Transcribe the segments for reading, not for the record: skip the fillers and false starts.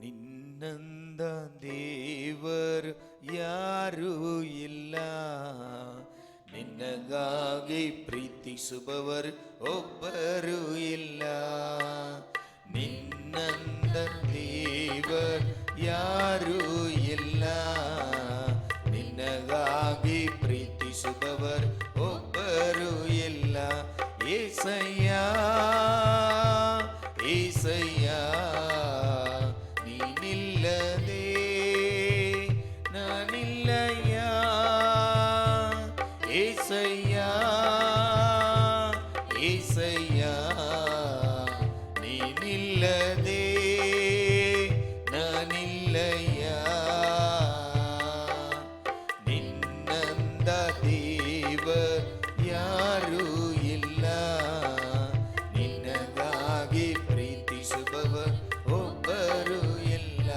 ನಿನ್ನಂದ ದೇವರು ಯಾರೂ ಇಲ್ಲ, ನಿನ್ನಗಾಗಿ ಪ್ರೀತಿಸುವವರು ಒಬ್ಬರು ಇಲ್ಲ. ನಿನ್ನಂದ ದೇವರು ಯಾರೂ ಇಲ್ಲ, ನಿನ್ನಗಾಗಿ ಪ್ರೀತಿಸುವವರು ಒಬ್ಬರು ಇಲ್ಲ. ಏಸಯ್ಯ ಏಸಯ್ಯ ನೀನಿಲ್ಲದೆ ನಾನಿಲ್ಲಯ್ಯ. ಏಸಯ್ಯ ಏಸಯ್ಯ ನೀನಿಲ್ಲದೆ ನಾನಿಲ್ಲಯ್ಯ. ನಿನ್ನಂದ ದೇವರು ಯಾರೂ ಇಲ್ಲ, ನಿನ್ನಗಾಗಿ ಪ್ರೀತಿಸುವವರು ಒಬ್ಬರು ಇಲ್ಲ.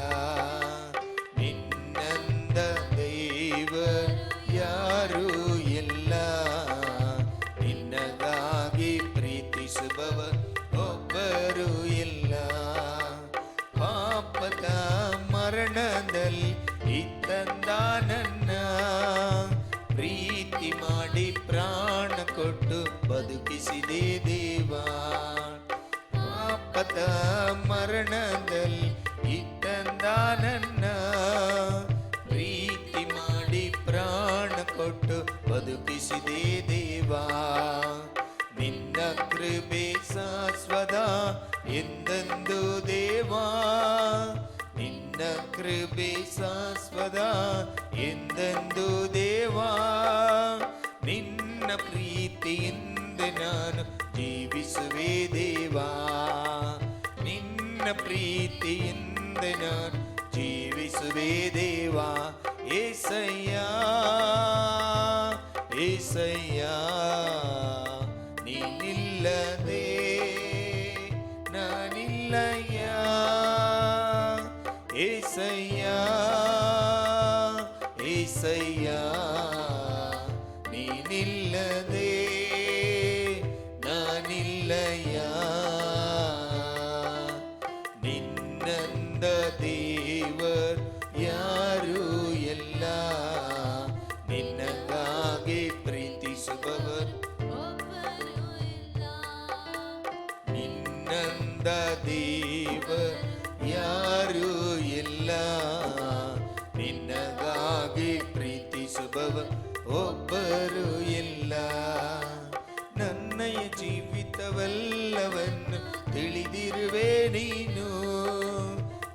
ನಿನ್ನಂದ ದೇವರು ಯಾರೂ ಇಲ್ಲ, ನಿನ್ನಗಾಗಿ ಪ್ರೀತಿಸುವವರು ಒಬ್ಬರು ಇಲ್ಲ. ಪಾಪದ ಮರಣದಲ್ಲಿ ಇದ್ದಂದ ನನ್ನ ಪ್ರೀತಿ ಮಾಡಿ ಪ್ರಾಣ ಕೊಟ್ಟು ಬದುಕಿಸಿದೆ ದೇವಾ. ಪಾಪದ ಮರಣದಲ್ಲಿ ಇದ್ದಂದ ನನ್ನ ಪ್ರೀತಿ ಮಾಡಿ ಪ್ರಾಣ ಕೊಟ್ಟು ಬದುಕಿಸಿದೆ ದೇವಾ. ನಿನ್ನ ಕೃಪೆ ಶಾಶ್ವತ ಎಂದೆಂದು ದೇವಾ, ನಿನ್ನ ಕೃಪೆ ಶಾಶ್ವತ ಎಂದೆಂದು ದೇವಾ. ನಿನ್ನ ಪ್ರೀತಿಯಿಂದ ನಾನು ಜೀವಿಸುವೆ ದೇವಾ, ನಿನ್ನ ಪ್ರೀತಿಯಿಂದ ನಾನು ಜೀವಿಸುವೆ ದೇವಾ. ಏಸಯ್ಯ ಏಸಯ್ಯ ನೀನಿಲ್ಲದೆ ನಾನಿಲ್ಲಯ್ಯ. ಏಸಯ್ಯ ಏಸಯ್ಯ ನೀನಿಲ್ಲದೆ ನಾನಿಲ್ಲಯ್ಯ. ನಿನ್ನಂದ ದೇವರು ಯಾರೂ ಇಲ್ಲ, ನಿನ್ನಗಾಗಿ ಪ್ರೀತಿಸುವವರು ನಿನ್ನಂದ ದೇವರು ಯಾರೂ ಇಲ್ಲ, ನಿನ್ನಗಾಗಿ ಪ್ರೀತಿಸುವವರು ಒಬ್ಬರು ಇಲ್ಲ. ನನ್ನಯ ಜೀವಿತವೆಲ್ಲವನ್ನು ತಿಳಿದಿರುವೆ ನೀನು,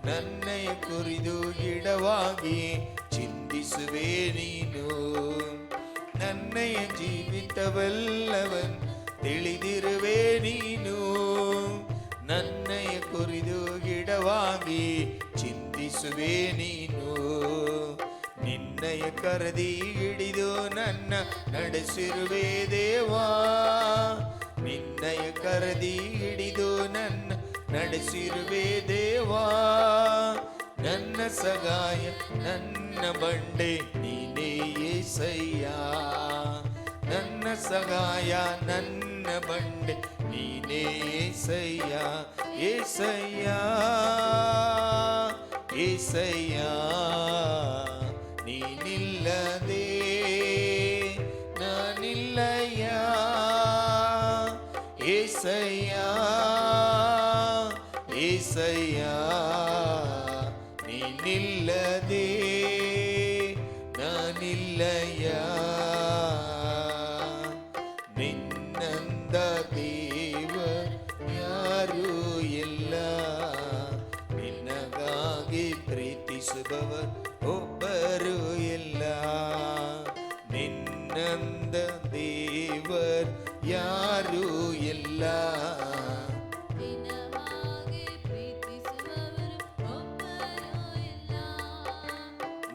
ನನ್ನಯ ಕುರಿದು ಗಿಡವಾಗಿ ಚಿಂತಿಸುವೆ ನೀನು. ನನ್ನಯ ಜೀವಿತವೆಲ್ಲವನ್ನು ತಿಳಿದಿರುವೆ ನೀನು, ನನ್ನಯ ಕುರಿದು ಗಿಡವಾಗಿ ಚಿಂತಿಸುವೆ ನೀನು. ನಿನ್ನಯ ಕರದಿ ಹಿಡಿದು ನನ್ನ ನಡೆಸಿರುವೆ ದೇವಾ, ನಿನ್ನಯ ಕರದಿ ಹಿಡಿದು ನನ್ನ ನಡೆಸಿರುವೆ ದೇವಾ. ನನ್ನ ಸಗಾಯ ನನ್ನ ಬಂಡೆ ನೀನೇ ಏಸಯ್ಯ, ನನ್ನ ಸಗಾಯ ನನ್ನ ಬಂಡೆ ನೀನೇ ಏಸಯ್ಯ. ಏಸಯ್ಯ ಏಸಯ್ಯ ನೀನಿಲ್ಲದೆ ನಾನಿಲ್ಲಯ್ಯ. ಏಸಯ್ಯ ಏಸಯ್ಯ ನೀನಿಲ್ಲದೆ ನಾನಿಲ್ಲಯ್ಯ. ನಿನ್ನಂದ ದೇವರು ಯಾರೂ ಇಲ್ಲ, ನಿನ್ನಗಾಗಿ ಪ್ರೀತಿಸುವವರು ಒಬ್ಬರು ಇಲ್ಲ. ನಿನ್ನಂದ ದೇವರು ಯಾರೂ ಇಲ್ಲ,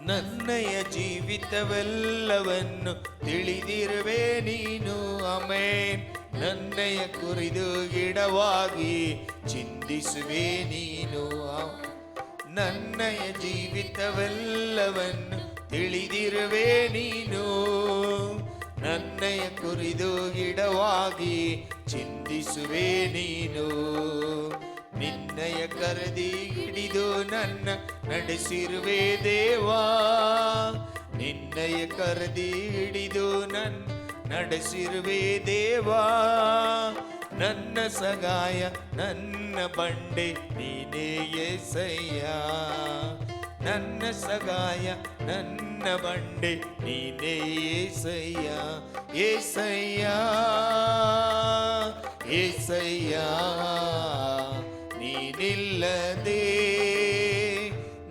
ನನ್ನಯ ಜೀವಿತವೆಲ್ಲವನ್ನು ತಿಳಿದಿರುವೆ ನೀನು. ಆಮೆನ್. ನನ್ನಯ ಕುರಿದು ಗಿಡವಾಗಿ ಚಿಂತಿಸುವೆ ನೀನು. ನನ್ನಯ ಜೀವಿತವೆಲ್ಲವನ್ನು ತಿಳಿದಿರುವೆ ನೀನು, ನನ್ನಯ ಕುರಿದು ಗಿಡವಾಗಿ ಚಿಂತಿಸುವೆ ನೀನು. ನಿನ್ನಯ ಕರದಿ ಹಿಡಿದು ನನ್ನ ನಡೆಸಿರುವೆ ದೇವಾ, ನಿನ್ನಯ ಕರದಿ ಹಿಡಿದು ನನ್ನ ನಡೆಸಿರುವೆ ದೇವಾ. ನನ್ನ ಸಗಾಯ ನನ್ನ ಬಂಡೆ ನೀನೇ యేసయ్య, ನನ್ನ ಸಗಾಯ ನನ್ನ ಬಂಡೆ ನೀನೇ యేసయ్య. యేసయ్య యేసయ్య ನೀನಿಲ್ಲದೆ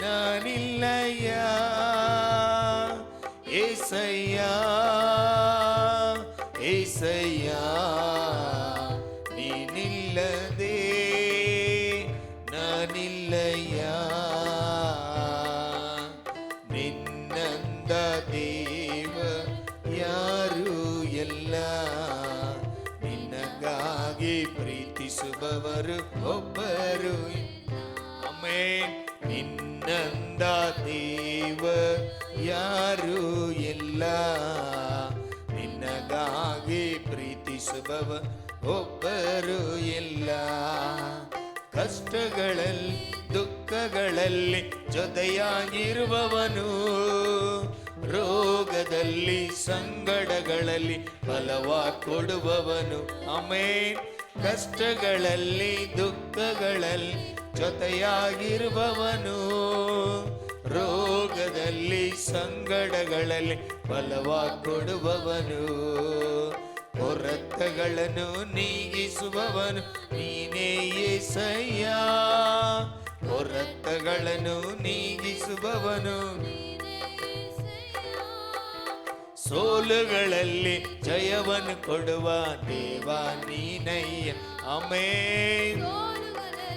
ನಾನಿಲ್ಲಯ್ಯ. యేసయ్య యేసయ్య ನೀನಿಲ್ಲದೆ ನಾನಿಲ್ಲಯ್ಯ. ನಿನ್ನಂದ ದೇವ ಯಾರು ಎಲ್ಲ, ನಿನಗಾಗಿ ಪ್ರೀತಿಸುವವರು ಒಬ್ಬರು. ಆಮೆನ್. ನಿನ್ನಂದ ದೇವ ಯಾರು ಎಲ್ಲ, ನಿನಗಾಗಿ ಪ್ರೀತಿಸುವವ ಒಬ್ಬರು ಇಲ್ಲ. ಕಷ್ಟಗಳಲ್ಲಿ ದುಃಖಗಳಲ್ಲಿ ಜೊತೆಯಾಗಿರುವವನು, ರೋಗದಲ್ಲಿ ಸಂಗಡಗಳಲ್ಲಿ ಫಲವ ಕೊಡುವವನು. ಆಮೆನ್. ಕಷ್ಟಗಳಲ್ಲಿ ದುಃಖಗಳಲ್ಲಿ ಜೊತೆಯಾಗಿರುವವನು, ರೋಗದಲ್ಲಿ ಸಂಗಡಗಳಲ್ಲಿ ಫಲವ ಕೊಡುವವನು. ಕೊರತೆಗಳನ್ನು ನೀಗಿಸುವವನು ನೀನೇ యేసయ్య, ಕೊರತೆಗಳನ್ನು ನೀಗಿಸುವವನು. ಸೋಲುಗಳಲ್ಲಿ ಜಯವನ್ನು ಕೊಡುವ ದೇವ ನೀನಯ್ಯ. ಆಮೆನ್.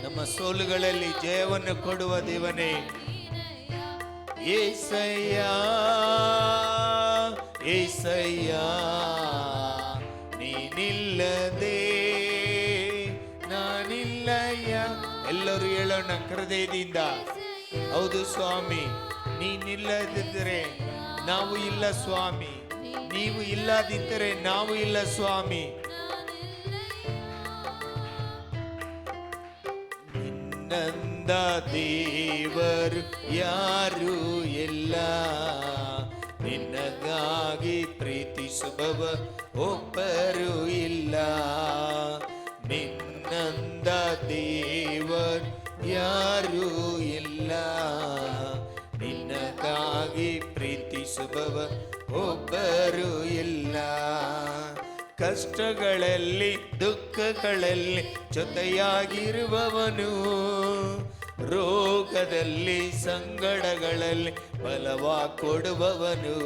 ನಮ್ಮ ಸೋಲುಗಳಲ್ಲಿ ಜಯವನ್ನು ಕೊಡುವ ದೇವನೇ యేసయ్య, యేసయ్య ನೀನಿಲ್ಲದೆ ನಾನಿಲ್ಲಯ್ಯ. ಎಲ್ಲರೂ ಹೇಳೋಣ ಹೃದಯದಿಂದ. ಹೌದು ಸ್ವಾಮಿ, ನೀನಿಲ್ಲದಿದ್ದರೆ ನಾವು ಇಲ್ಲ ಸ್ವಾಮಿ, ನೀವು ಇಲ್ಲದಿದ್ದರೆ ನಾವು ಇಲ್ಲ ಸ್ವಾಮಿ. ನಿನ್ನಂದ ದೇವರು ಯಾರು ಎಲ್ಲ, ನಿನಗಾಗಿ ಪ್ರೀತಿಸುವವ ಒಬ್ಬರು ಇಲ್ಲ. ನಿನ್ನಂದ ದೇವರು ಯಾರು ಇಲ್ಲ, ನಿನಗಾಗಿ ಪ್ರೀತಿಸುವವ ಒಬ್ಬರು ಇಲ್ಲ. ಕಷ್ಟಗಳಲ್ಲಿ ದುಃಖಗಳಲ್ಲಿ ಜೊತೆಯಾಗಿರುವವನು, ರೋಗದಲ್ಲಿ ಸಂಗಡಗಳಲ್ಲಿ ಬಲವ ಕೊಡುವವನು.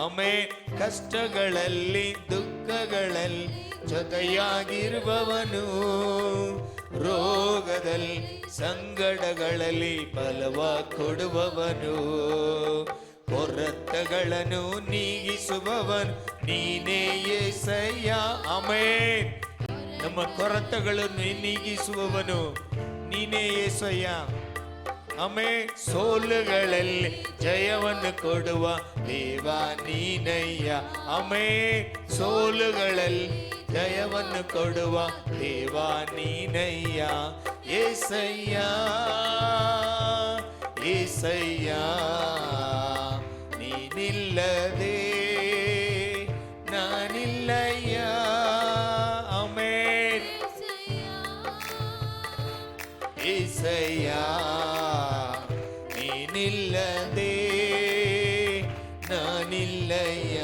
ಆಮೆನ್. ಕಷ್ಟಗಳಲ್ಲಿ ದುಃಖಗಳಲ್ಲಿ ಜೊತೆಯಾಗಿರುವವನು, ರೋಗದಲ್ಲಿ ಸಂಗಡಗಳಲ್ಲಿ ಬಲವ ಕೊಡುವವನು. ಕೊರತೆಗಳನ್ನು ನೀಗಿಸುವವನು ನೀನೇ యేసయ్య. ಆಮೆನ್. ನಮ್ಮ ಕೊರತೆಗಳನ್ನು ನೀಗಿಸುವವನು ನೀನೇ యేసయ్య. ಆಮೆನ್. ಸೋಲುಗಳಲ್ಲಿ ಜಯವನ್ನು ಕೊಡುವ ದೇವ ನೀನಯ್ಯ. ಆಮೆನ್. ಸೋಲುಗಳಲ್ಲಿ ಜಯವನ್ನು ಕೊಡುವ ದೇವ ನೀನಯ್ಯ. యేసయ్య యేసయ్య ನೀನಿಲ್ಲದೆ ನಾನಿಲ್ಲಯ್ಯ. ಆಮೆನ್. యేసయ్య ನೀನಿಲ್ಲದೆ ನಾನಿಲ್ಲಯ್ಯ.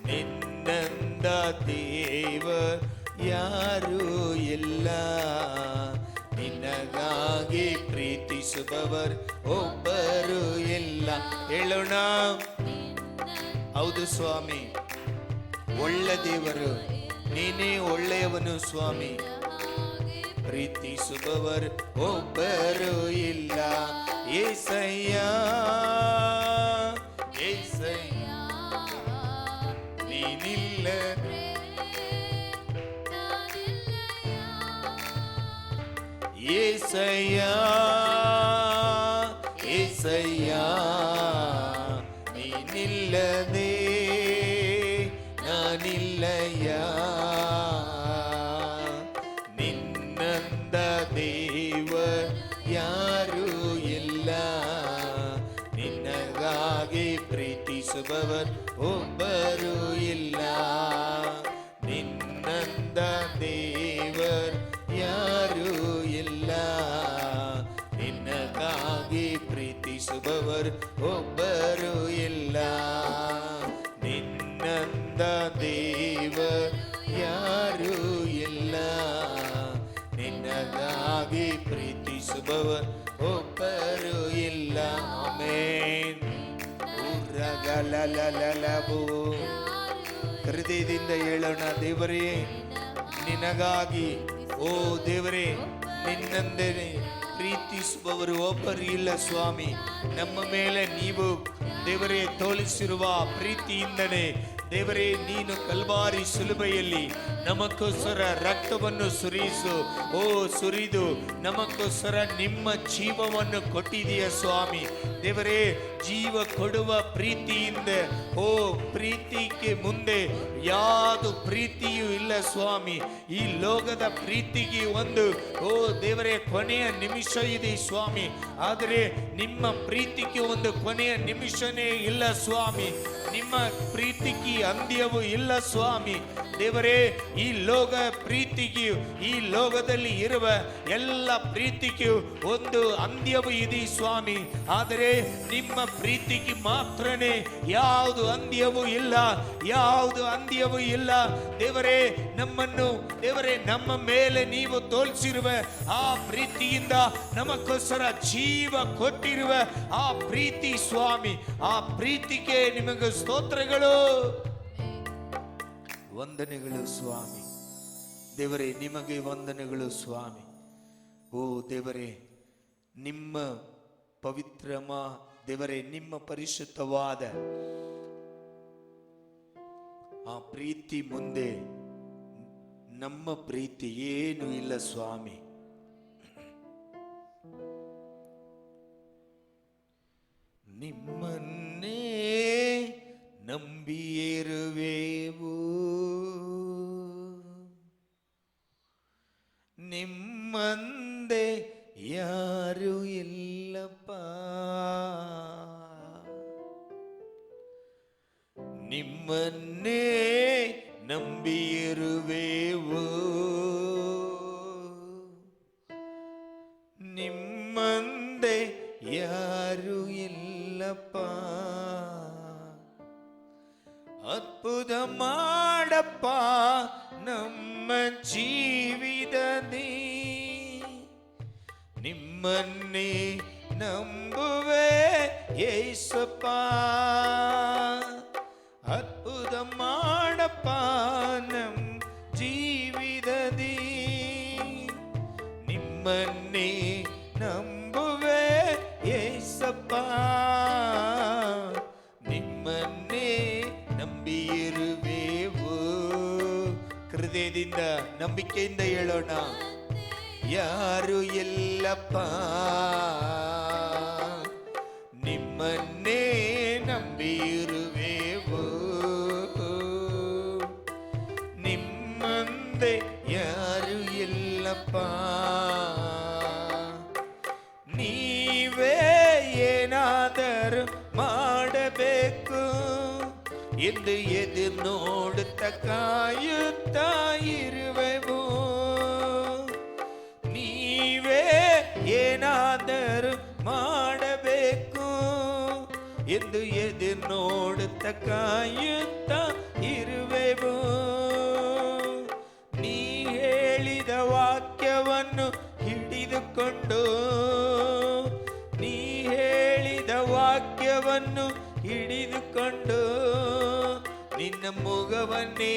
ನಿನ್ನಂದ ದೇವ ಯಾರು ಎಲ್ಲ, ನಿನಗಾಗಿ ಪ್ರೀತಿಸುವವರು ಒಬ್ಬರು ಇಲ್ಲ. ಹೇಳೋಣ. ಹೌದು ಸ್ವಾಮಿ, ಒಳ್ಳೆ ದೇವರು ನೀನೇ ಒಳ್ಳೆಯವನು ಸ್ವಾಮಿ. ಪ್ರೀತಿಸುವವರು ಒಬ್ಬರು ಇಲ್ಲ. యేసయ్య యేసయ్ಯ ನೀನಿಲ್ಲದೆ యేసయ్య యేసయ్య ನೀನಿಲ್ಲದೆ ನಾನಿಲ್ಲಯ್ಯ. ನಿನ್ನ ದೇವರು ಯಾರೂ ಇಲ್ಲ, ನಿನಗಾಗಿ ಪ್ರೀತಿಸುವವರು ಒಬ್ಬರು ಇಲ್ಲ. ಆಮೆನ್. ಉರ್ರಗಲಲಲಲಬು. ಹೃದಯದಿಂದ ಹೇಳೋಣ, ದೇವರೇ ನಿನಗಾಗಿ, ಓ ದೇವರೇ ನಿನ್ನಂದೇ ಪ್ರೀತಿಸುವವರು ಒಬ್ಬರು ಇಲ್ಲ ಸ್ವಾಮಿ. ನಮ್ಮ ಮೇಲೆ ನೀವು ದೇವರೇ ತೋರಿಸಿರುವ ಪ್ರೀತಿಯಿಂದಲೇ ದೇವರೇ ನೀನು ಕಲ್ವಾರಿ ಸುಲಭೆಯಲ್ಲಿ ನಮಗೋಸ್ಕರ ರಕ್ತವನ್ನು ಸುರಿದು ನಮಗೋಸ್ಕರ ನಿಮ್ಮ ಜೀವವನ್ನು ಕೊಟ್ಟಿದೆಯ ಸ್ವಾಮಿ. ದೇವರೇ ಜೀವ ಕೊಡುವ ಪ್ರೀತಿಯಿಂದ, ಓ ಪ್ರೀತಿಗೆ ಮುಂದೆ ಯಾವುದು ಪ್ರೀತಿಯೂ ಇಲ್ಲ ಸ್ವಾಮಿ. ಈ ಲೋಕದ ಪ್ರೀತಿಗೆ ಒಂದು, ಓ ದೇವರೇ ಕೊನೆಯ ನಿಮಿಷ ಇದೆ ಸ್ವಾಮಿ. ಆದರೆ ನಿಮ್ಮ ಪ್ರೀತಿಗೆ ಒಂದು ಕೊನೆಯ ನಿಮಿಷನೇ ಇಲ್ಲ ಸ್ವಾಮಿ. ನಿಮ್ಮ ಪ್ರೀತಿಗೆ ಅಂತ್ಯವೂ ಇಲ್ಲ ಸ್ವಾಮಿ. ದೇವರೇ ಈ ಲೋಕ ಪ್ರೀತಿಗೂ, ಈ ಲೋಕದಲ್ಲಿ ಇರುವ ಎಲ್ಲ ಪ್ರೀತಿಗೂ ಒಂದು ಅಂತ್ಯವೂ ಇದೆ ಸ್ವಾಮಿ. ಆದರೆ ನಿಮ್ಮ ಪ್ರೀತಿಗೆ ಮಾತ್ರನೇ ಯಾವುದು ಅಂತ್ಯವೂ ಇಲ್ಲ, ಯಾವುದು ಅಂತ್ಯವೂ ಇಲ್ಲ. ದೇವರೇ ನಮ್ಮನ್ನು, ದೇವರೇ ನಮ್ಮ ಮೇಲೆ ನೀವು ತೋರಿಸಿರುವ ಆ ಪ್ರೀತಿಯಿಂದ ನಮಗೋಸ್ಕರ ಜೀವ ಕೊಟ್ಟಿರುವ ಆ ಪ್ರೀತಿ ಸ್ವಾಮಿ, ಆ ಪ್ರೀತಿಗೆ ನಿಮಗೆ ಸ್ತೋತ್ರಗಳು, ವಂದನೆಗಳು ಸ್ವಾಮಿ. ದೇವರೇ ನಿಮಗೆ ವಂದನೆಗಳು ಸ್ವಾಮಿ. ಓ ದೇವರೇ ನಿಮ್ಮ ದೇವರೇ ನಿಮ್ಮ ಪರಿಶುದ್ಧವಾದ ಆ ಪ್ರೀತಿ ಮುಂದೆ ನಮ್ಮ ಪ್ರೀತಿ ಏನು ಇಲ್ಲ ಸ್ವಾಮಿ. ನಿಮ್ಮನ್ನೇ ನಂಬಿರುವೆವು, ನಿಮ್ಮಂದೆ ಯಾರು ಇಲ್ಲಪ್ಪ, ನಿಮ್ಮನ್ನೇ ನಂಬಿರುವೆವು, ನಿಮ್ಮಂದೆ ಯಾರು ಇಲ್ಲಪ್ಪ. ಅದ್ಭುತ ಮಾಡಪ್ಪ ನಮ್ಮ ಜೀವಿತದಿ, ನಿಮ್ಮನ್ನೇ ನಂಬುವೆ ಯೇಸಪ್ಪ. ಅದ್ಭುತ ಮಾಡಪ್ಪ ನಮ್ಮ ಜೀವಿತದಿ, ನಿಮ್ಮನ್ನೇ ನಂಬುವೆ ಯೇಸಪ್ಪ. ನಿಮ್ಮನ್ನೇ ನಂಬಿರುವೆವು. ಹೃದಯದಿಂದ ನಂಬಿಕೆಯಿಂದ ಹೇಳೋಣ, ಯಾರು ಇಲ್ಲಪ್ಪ, ನಿಮ್ಮನ್ನೇ ನಂಬಿರುವೆವು, ನಿಮ್ಮಂದೆ ಯಾರು ಇಲ್ಲಪ್ಪ. ನೀವೇ ಏನಾದರೂ ಮಾಡಬೇಕು ಎಂದು ಎದುರು ನೋಡುತ್ತಾ ಕಾಯುತ್ತಾ ಇರುವೆವು. ನೀವೇ ಏನಾದರೂ ಮಾಡಬೇಕು ಎಂದು ಎದುರು ನೋಡುತ್ತಾ ಕಾಯುತ್ತಾ ಇರುವೆವು. ನೀ ಹೇಳಿದ ವಾಕ್ಯವನ್ನು ಹಿಡಿದುಕೊಂಡು, ನೀ ಹೇಳಿದ ವಾಕ್ಯವನ್ನು ಹಿಡಿದುಕೊಂಡು ನಿನ್ನ ಮುಖವನ್ನೇ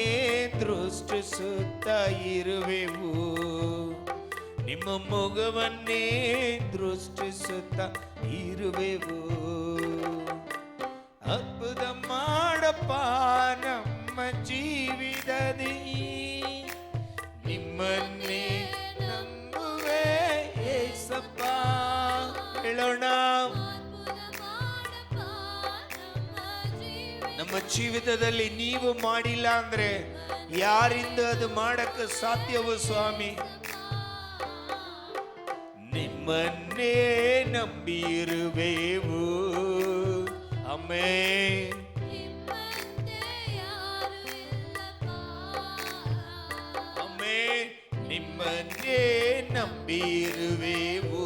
ದೃಷ್ಟಿಸುತ್ತಾ ಇರುವೆವು, ನಿಮ್ಮ ಮುಖವನ್ನೇ ದೃಷ್ಟಿಸುತ್ತಾ ಇರುವೆವು. ಅದ್ಭುತ ಮಾಡಪ್ಪ ನಮ್ಮ ಜೀವಿತದಿ, ನಿಮ್ಮನ್ನೇ ನಂಬುವೆ ಯೇಸಪ್ಪ. ಹೇಳೋಣ, ನಮ್ಮ ಜೀವಿತದಲ್ಲಿ ನೀವು ಮಾಡಿಲ್ಲ ಅಂದ್ರೆ ಯಾರಿಂದ ಅದು ಮಾಡಕ್ಕೆ ಸಾಧ್ಯವೋ ಸ್ವಾಮಿ. ನಿಮ್ಮನ್ನೇ ನಂಬಿರುವೆವು. ಆಮೆನ್. ಆಮೆನ್. ನಿಮ್ಮನ್ನೇ ನಂಬಿರುವೆವು,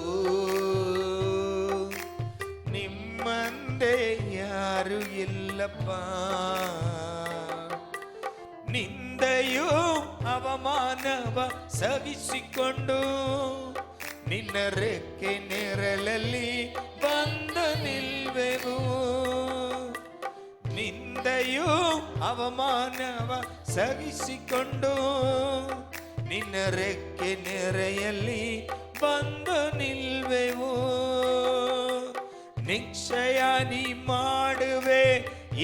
ನಿಮ್ಮಂದೆ ಯಾರು ಇಲ್ಲಪ್ಪ. ನಿಂದೆಯೂ ಅವಮಾನವ ಸಹಿಸಿಕೊಂಡು ನಿನ್ನ ರೆಕ್ಕೆ ನೆರಳಲ್ಲಿ ಬಂದು ನಿಲ್ವೆವು. ನಿಂದೆಯೂ ಅವಮಾನವ ಸಹಿಸಿಕೊಂಡು ನಿನ್ನ ರೆಕ್ಕೆ ನೆರೆಯಲ್ಲಿ ಬಂದು ನಿಲ್ವೆವು. ನಿಶ್ಚಯ ನೀ ಮಾಡುವೆ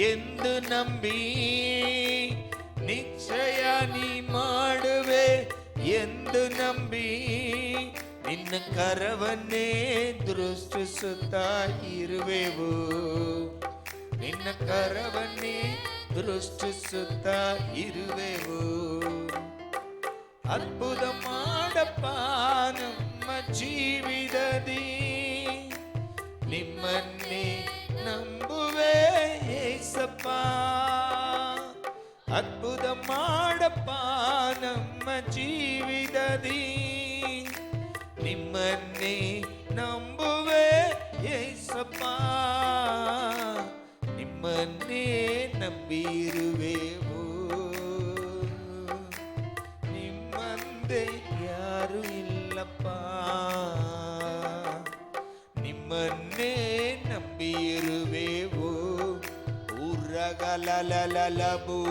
ಎಂದು ನಂಬಿ, ನಿಶ್ಚಯ ನೀ ಮಾಡುವೆ ಎಂದು ನಂಬಿ ನಿನ್ನ ಕರವನ್ನೇ ದೃಷ್ಟಿಸುತ್ತಾ ಇರುವೆವು. ನಿನ್ನ ಕರವನ್ನೇ ದೃಷ್ಟಿಸುತ್ತಾ ಇರುವೆವು. ಅದ್ಭುತ ಮಾಡಪ್ಪ ನಮ್ಮ ಜೀವಿತದಿ, ನಿಮ್ಮನ್ನೇ ನಂಬುವೆ ಏಸಪ್ಪ. ಅದ್ಭುತ ಮಾಡಪ್ಪ ನಮ್ಮ ಜೀವಿತದಿ, ನಿಮ್ಮನ್ನೇ ನಂಬುವೆ ಏಸಪ್ಪ. ನಿಮ್ಮನ್ನೇ ನಂಬಿರುವೆವು. ನಿಮ್ಮಂದೆ ಯಾರು ಇಲ್ಲಪ್ಪ. ನಿಮ್ಮನ್ನೇ ನಂಬಿರುವೆವು. ಉರಗಲಲಲಬು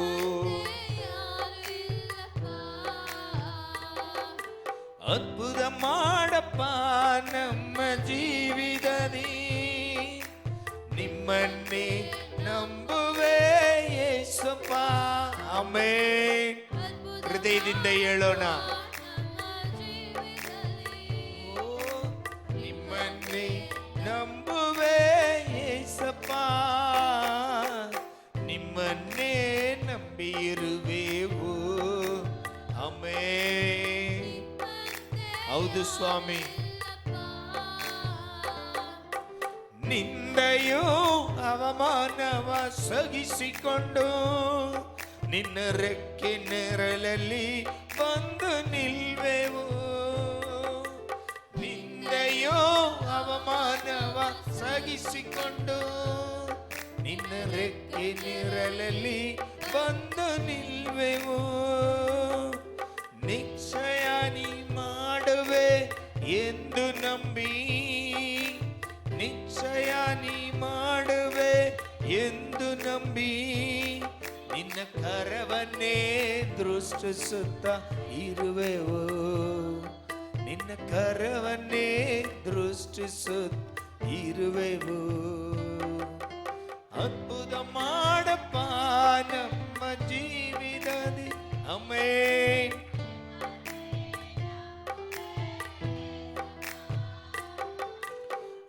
ಅದ್ಭುತ ಮಾಡಪ್ಪ ನಮ್ಮ ಜೀವಿತದಿ, ನಿಮ್ಮನ್ನೇ ನಂಬುವೆ ಯೇಸಪ್ಪ. ಆಮೆನ್. ಹೃದಯದಿಂದ ಹೇಳೋಣ. ನಿಮ್ಮನ್ನೇ ನಂಬುವೆ ಯೇಸಪ್ಪ, ನಿಮ್ಮನ್ನೇ ನಂಬಿರುವೆವು. ಆಮೆನ್. ಹೌದು ಸ್ವಾಮಿ. ನಿಂದೆಯೂ ಅವಮಾನವ ಸಹಿಸಿಕೊಂಡು ನಿನ್ನ ರೆಕ್ಕೆ ನೆರಳಲ್ಲಿ ಬಂದು ನಿಲ್ವೆವು. ನಿಂದೆಯೂ ಅವಮಾನವ ಸಹಿಸಿಕೊಂಡು ನಿನ್ನ ರೆಕ್ಕೆ ನೆರಳಲ್ಲಿ ಬಂದು ನಿಲ್ವೆವು. ನಿಶ್ಚಯ ನೀ ಮಾಡುವೆ ಎಂದು ನಂಬಿ, ನಿಶ್ಚಯ ನೀ ಮಾಡುವೆ ಎಂದು ನಂಬಿ ನಿನ್ನ ಕರವನ್ನೇ ದೃಷ್ಟಿಸುತ್ತಾ ಇರುವೆವು. ನಿನ್ನ ಕರವನ್ನೇ ದೃಷ್ಟಿಸುತ್ತಾ ಇರುವೆವು. ಅದ್ಭುತ ಮಾಡಪ್ಪ ನಮ್ಮ ಜೀವಿತದಿ. ಆಮೆನ್.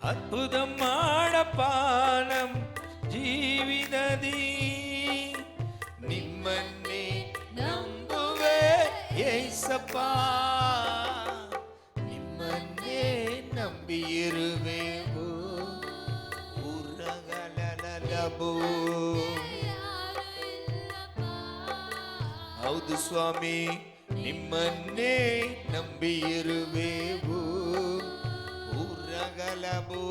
ಅದ್ಭುತ ಮಾಡಪ್ಪ ನಮ್ಮ ಜೀವಿತದಿ, ನಿಮ್ಮನ್ನೇ ನಂಬುವೆ ಯೇಸಪ್ಪ. ನಿಮ್ಮನ್ನೇ ನಂಬಿರುವೆವು. ಉರಗಲಲಬು ಹೌದು ಸ್ವಾಮಿ. ನಿಮ್ಮನ್ನೇ ನಂಬಿರುವೆವು. ಉರಗಲಬು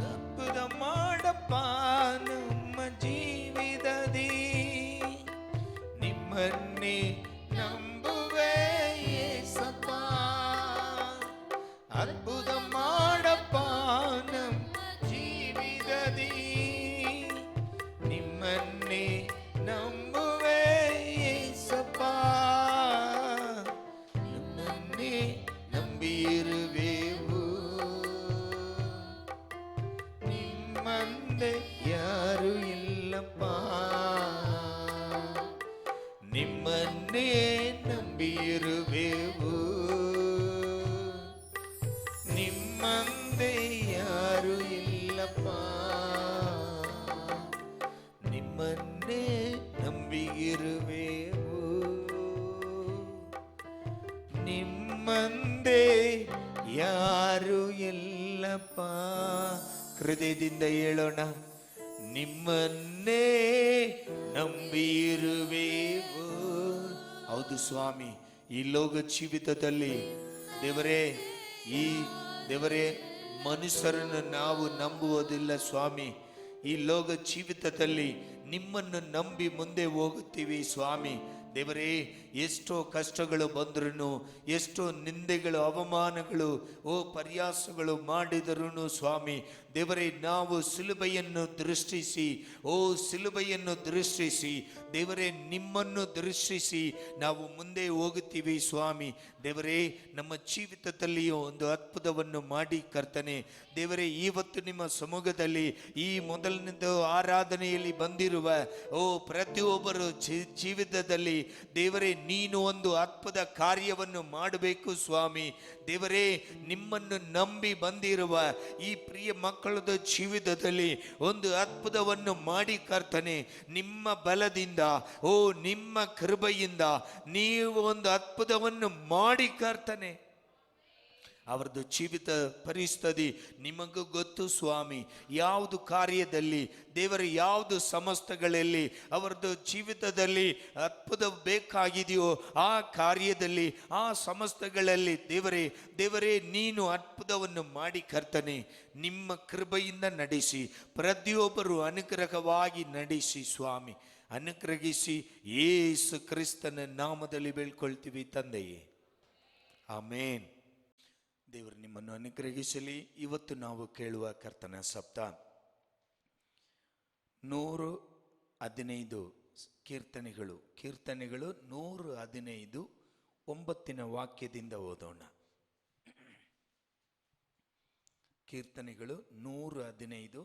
ಅದ್ಭುತ ಮಾಡಪ್ಪ ನಮ್ಮ ಜೀವಿತದಿ, ನಿಮ್ಮನ್ನೇ ನಂಬುವೆ ಯೇಸಪ್ಪ. ಅದ್ಭುತ ಮಾಡಪ್ಪ ನಮ್ಮ ಜೀವಿತದಿ, ನಿಮ್ಮನ್ನೇ ನಂಬುವೆ ಯೇಸಪ್ಪ. ನಿಮ್ಮನ್ನೇ ನಂಬಿರುವೆವು. ನಿಮ್ಮಂದೆ ಯಾರು ಇಲ್ಲಪ್ಪ. ನಿಮ್ಮನ್ನೇ ನಂಬಿರುವೆವು. ನಿಮ್ಮಂದೆ ಯಾರು ಇಲ್ಲಪ್ಪ. ನಿಮ್ಮನ್ನೇ ನಂಬಿರುವೆವು. ನಿಮ್ಮಂದೆ ಯಾರು ಇಲ್ಲಪ್ಪ. ಹೃದಯದಿಂದ ಹೇಳೋಣ. ನಿಮ್ಮನ್ನೇ ನಂಬಿರುವೆವು. ಹೌದು ಸ್ವಾಮಿ. ಈ ಲೋಕ ಜೀವಿತದಲ್ಲಿ ದೇವರೇ, ಈ ದೇವರೇ ಮನುಷ್ಯರನ್ನು ನಾವು ನಂಬುವುದಿಲ್ಲ ಸ್ವಾಮಿ. ಈ ಲೋಕ ಜೀವಿತದಲ್ಲಿ ನಿಮ್ಮನ್ನು ನಂಬಿ ಮುಂದೆ ಹೋಗುತ್ತೀವಿ ಸ್ವಾಮಿ. ದೇವರೇ, ಎಷ್ಟೋ ಕಷ್ಟಗಳು ಬಂದ್ರೂ, ಎಷ್ಟೋ ನಿಂದೆಗಳು, ಅವಮಾನಗಳು, ಪರ್ಯಾಸಗಳು ಮಾಡಿದರೂ ಸ್ವಾಮಿ ದೇವರೇ, ನಾವು ಸಿಲುಬೆಯನ್ನು ದೃಷ್ಟಿಸಿ, ಸಿಲುಬೆಯನ್ನು ದೃಷ್ಟಿಸಿ ದೇವರೇ, ನಿಮ್ಮನ್ನು ದೃಷ್ಟಿಸಿ ನಾವು ಮುಂದೆ ಹೋಗುತ್ತೀವಿ ಸ್ವಾಮಿ. ದೇವರೇ, ನಮ್ಮ ಜೀವಿತದಲ್ಲಿಯೂ ಒಂದು ಅದ್ಭುತವನ್ನು ಮಾಡಿ ಕರ್ತನೆ. ದೇವರೇ, ಇವತ್ತು ನಿಮ್ಮ ಸಮ್ಮುಖದಲ್ಲಿ ಈ ಮೊದಲನೇದು ಆರಾಧನೆಯಲ್ಲಿ ಬಂದಿರುವ ಪ್ರತಿಯೊಬ್ಬರು ಜೀವಿತದಲ್ಲಿ ದೇವರೇ, ನೀನು ಒಂದು ಅದ್ಭುತ ಕಾರ್ಯವನ್ನು ಮಾಡಬೇಕು ಸ್ವಾಮಿ. ದೇವರೇ, ನಿಮ್ಮನ್ನು ನಂಬಿ ಬಂದಿರುವ ಈ ಪ್ರಿಯ ಮಕ್ಕಳದ ಜೀವಿತದಲ್ಲಿ ಒಂದು ಅದ್ಭುತವನ್ನು ಮಾಡಿ ಕರ್ತನೆ. ನಿಮ್ಮ ಬಲದಿಂದ, ನಿಮ್ಮ ಕೃಪೆಯಿಂದ ನೀವು ಒಂದು ಅದ್ಭುತವನ್ನು ಮಾಡಿ ಕರ್ತನೆ. ಅವರದ್ದು ಜೀವಿತ ಪರಿಸ್ಥಿತಿ ನಿಮಗೂ ಗೊತ್ತು ಸ್ವಾಮಿ. ಯಾವುದು ಕಾರ್ಯದಲ್ಲಿ ದೇವರ ಯಾವುದು ಸಮಸ್ತಗಳಲ್ಲಿ ಅವರದ್ದು ಜೀವಿತದಲ್ಲಿ ಅದ್ಭುತ ಬೇಕಾಗಿದೆಯೋ ಆ ಕಾರ್ಯದಲ್ಲಿ, ಆ ಸಮಸ್ತಗಳಲ್ಲಿ ದೇವರೇ ನೀನು ಅದ್ಭುತವನ್ನು ಮಾಡಿ ಕರ್ತನೆ. ನಿಮ್ಮ ಕೃಪೆಯಿಂದ ನಡೆಸಿ, ಪ್ರತಿಯೊಬ್ಬರು ಅನುಗ್ರಹವಾಗಿ ನಡೆಸಿ ಸ್ವಾಮಿ. ಅನುಗ್ರಹಿಸಿ, ಯೇಸು ಕ್ರಿಸ್ತನ ನಾಮದಲ್ಲಿ ಬೇಳ್ಕೊಳ್ತೀವಿ ತಂದೆಯೇ, ಆಮೇನ್. ದೇವರು ನಿಮ್ಮನ್ನು ಅನುಗ್ರಹಿಸಲಿ. ಇವತ್ತು ನಾವು ಕೇಳುವ ಕರ್ತನ ಶಬ್ದ 115 ಕೀರ್ತನೆಗಳು 115 9ನೇ ವಾಕ್ಯದಿಂದ ಓದೋಣ. ಕೀರ್ತನೆಗಳು 115.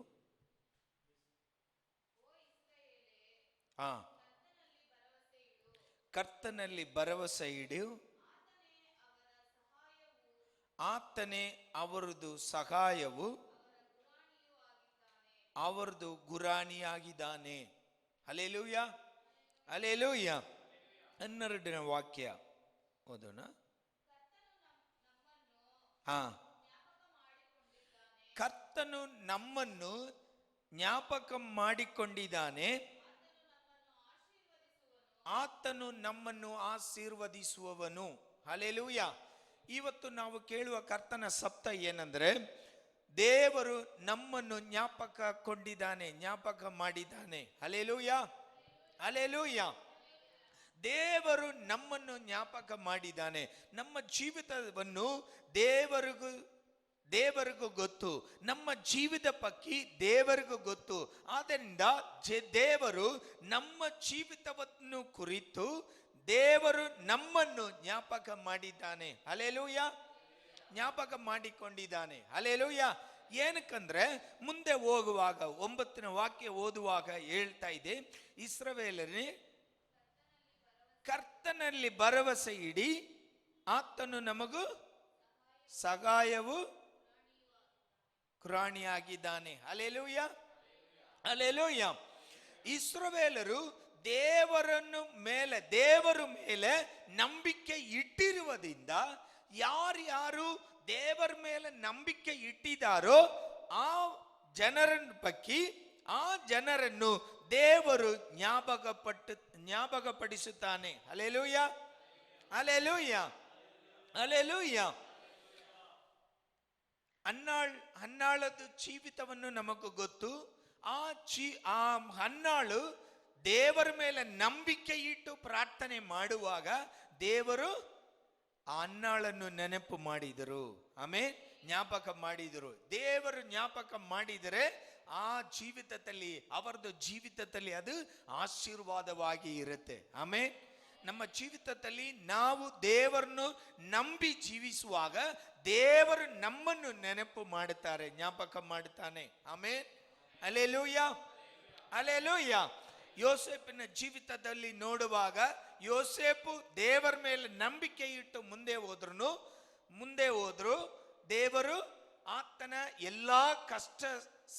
ಕರ್ತನಲ್ಲಿ ಭರವಸೆ ಇಡು, ಆತನೇ ಅವರದು ಸಹಾಯವು, ಅವರದು ಗುರಾಣಿಯಾಗಿದ್ದಾನೆ. Hallelujah, hallelujah. 12ನೇ ವಾಕ್ಯ ಓದೋಣ. ಕರ್ತನು ನಮ್ಮನ್ನು ಜ್ಞಾಪಕ ಮಾಡಿಕೊಂಡಿದ್ದಾನೆ, ಆತನು ನಮ್ಮನ್ನು ಆಶೀರ್ವದಿಸುವವನು. ಹಲ್ಲೆಲೂಯಾ. ಇವತ್ತು ನಾವು ಕೇಳುವ ಕರ್ತನ ಶಬ್ದ ಏನಂದ್ರೆ, ದೇವರು ನಮ್ಮನ್ನು ಜ್ಞಾಪಕ ಮಾಡಿದ್ದಾನೆ. Hallelujah, hallelujah. ದೇವರು ನಮ್ಮನ್ನು ಜ್ಞಾಪಕ ಮಾಡಿದ್ದಾನೆ. ನಮ್ಮ ಜೀವಿತವನ್ನು ದೇವರಿಗೂ ಗೊತ್ತು, ನಮ್ಮ ಜೀವಿತ ಬಗ್ಗೆ ದೇವರಿಗೂ ಗೊತ್ತು. ಆದ್ದರಿಂದ ದೇವರು ನಮ್ಮ ಜೀವಿತವನ್ನು ಕುರಿತು ದೇವರು ನಮ್ಮನ್ನು ಜ್ಞಾಪಕ ಮಾಡಿದ್ದಾನೆ. ಹಲ್ಲೆಲೂಯಾ, ಜ್ಞಾಪಕ ಮಾಡಿಕೊಂಡಿದ್ದಾನೆ. ಹಲ್ಲೆಲೂಯಾ. ಏನಕ್ಕಂದ್ರೆ ಮುಂದೆ ಹೋಗುವಾಗ 9ನೇ ವಾಕ್ಯ ಓದುವಾಗ ಹೇಳ್ತಾ ಇದೆ, ಇಸ್ರಾಯೇಲರೇ ಕರ್ತನಲ್ಲಿ ಭರವಸೆ ಇಡಿ, ಆತನು ನಮಗೂ ಸಹಾಯವು ಗುರಾಣಿಯಾಗಿದ್ದಾನೆ. Hallelujah, hallelujah. ಇಸ್ರಾಯೇಲರು ದೇವರ ಮೇಲೆ ನಂಬಿಕೆ ಇಟ್ಟಿರುವುದರಿಂದ, ಯಾರ್ಯಾರು ದೇವರ ಮೇಲೆ ನಂಬಿಕೆ ಇಟ್ಟಿದ್ದಾರೋ ಆ ಜನರನ್ನು ದೇವರು ಜ್ಞಾಪಕಪಡಿಸುತ್ತಾನೆ. Hallelujah, hallelujah, hallelujah. ಹನ್ನಾಳದ ಜೀವಿತವನ್ನು ನಮಗೂ ಗೊತ್ತು. ಆ ಹನ್ನಾಳು ದೇವರ ಮೇಲೆ ನಂಬಿಕೆ ಇಟ್ಟು ಪ್ರಾರ್ಥನೆ ಮಾಡುವಾಗ ದೇವರು ಆ ಹನ್ನಾಳನ್ನು ನೆನಪು ಮಾಡಿದರು. ಆಮೇಲೆ ಜ್ಞಾಪಕ ಮಾಡಿದರು. ದೇವರು ಜ್ಞಾಪಕ ಮಾಡಿದರೆ ಆ ಜೀವಿತದಲ್ಲಿ, ಅವರದ್ದು ಜೀವಿತದಲ್ಲಿ ಅದು ಆಶೀರ್ವಾದವಾಗಿ ಇರುತ್ತೆ. ಆಮೇಲೆ ನಮ್ಮ ಜೀವಿತದಲ್ಲಿ ನಾವು ದೇವರನ್ನು ನಂಬಿ ಜೀವಿಸುವಾಗ ದೇವರು ನಮ್ಮನ್ನು ನೆನಪು ಮಾಡುತ್ತಾರೆ, ಜ್ಞಾಪಕ ಮಾಡುತ್ತಾನೆ. ಆಮೇಲೆ ಹಲ್ಲೆಲೂಯಾ, ಹಲ್ಲೆಲೂಯಾ. ಯೋಸೇಫಿನ ಜೀವಿತದಲ್ಲಿ ನೋಡುವಾಗ ಯೋಸೇಫು ದೇವರ ಮೇಲೆ ನಂಬಿಕೆ ಇಟ್ಟು ಮುಂದೆ ಹೋದ್ರು ದೇವರು ಆತನ ಎಲ್ಲಾ ಕಷ್ಟ